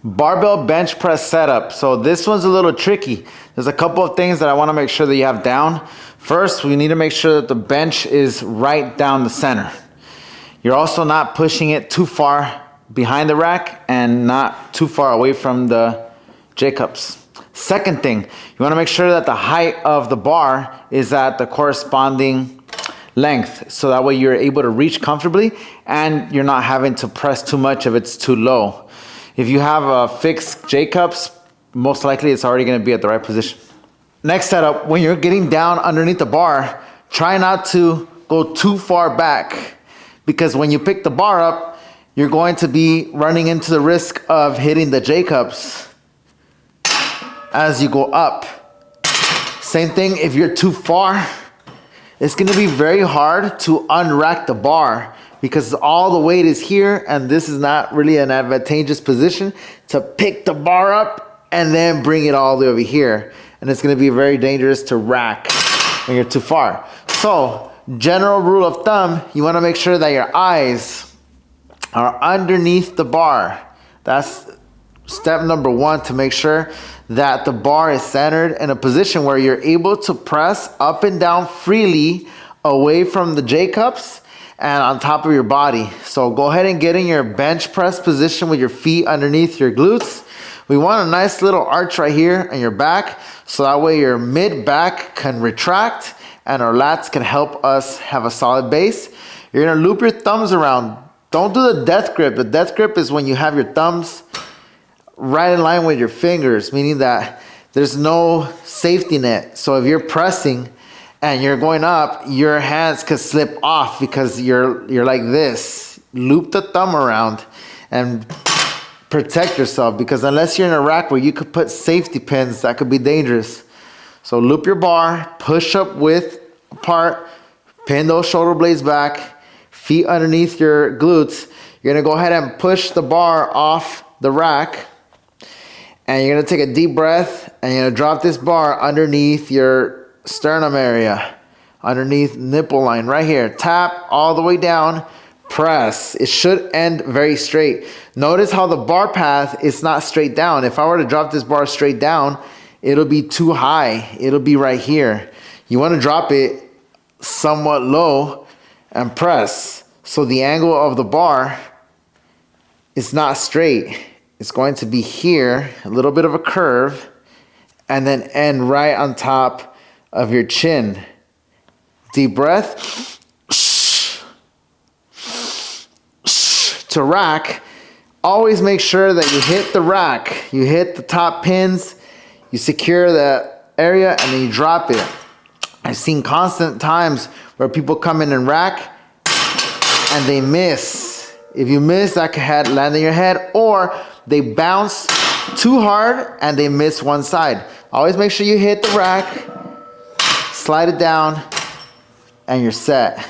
Barbell bench press setup. So this one's a little tricky. There's a couple of things that I want to make sure that you have down. First, we need to make sure that the bench is right down the center. You're also not pushing it too far behind the rack and not too far away from the J-cups. Second thing, you want to make sure that the height of the bar is at the corresponding length, so that way you're able to reach comfortably and you're not having to press too much if it's too low. If you have a fixed J-cups, most likely it's already going to be at the right position. Next setup, when you're getting down underneath the bar, try not to go too far back, because when you pick the bar up, you're going to be running into the risk of hitting the J-cups as you go up. Same thing if you're too far. It's going to be very hard to unrack the bar because all the weight is here, and this is not really an advantageous position to pick the bar up and then bring it all the way over here. And it's going to be very dangerous to rack when you're too far. So, general rule of thumb, you want to make sure that your eyes are underneath the bar. That's step number one, to make sure that the bar is centered in a position where you're able to press up and down freely away from the J-cups and on top of your body. So go ahead and get in your bench press position with your feet underneath your glutes. We want a nice little arch right here on your back, so that way your mid back can retract and our lats can help us have a solid base. You're gonna loop your thumbs around. Don't do the death grip. The death grip is when you have your thumbs right in line with your fingers, meaning that there's no safety net. So if you're pressing and you're going up, your hands could slip off because you're like this. Loop the thumb around and protect yourself, because unless you're in a rack where you could put safety pins, that could be dangerous. So loop your bar, push up width apart, pin those shoulder blades back, feet underneath your glutes. You're gonna go ahead and push the bar off the rack, and you're gonna take a deep breath and you're gonna drop this bar underneath your sternum area, underneath nipple line right here. Tap all the way down, press. It should end very straight. Notice how the bar path is not straight down. If I were to drop this bar straight down, it'll be too high. It'll be right here. You wanna drop it somewhat low and press. So the angle of the bar is not straight. It's going to be here, a little bit of a curve, and then end right on top of your chin. Deep breath. To rack, always make sure that you hit the rack. You hit the top pins, you secure the area, and then you drop it. I've seen constant times where people come in and rack and they miss. If you miss, that could land on your head, or they bounce too hard and they miss one side. Always make sure you hit the rack, slide it down, and you're set.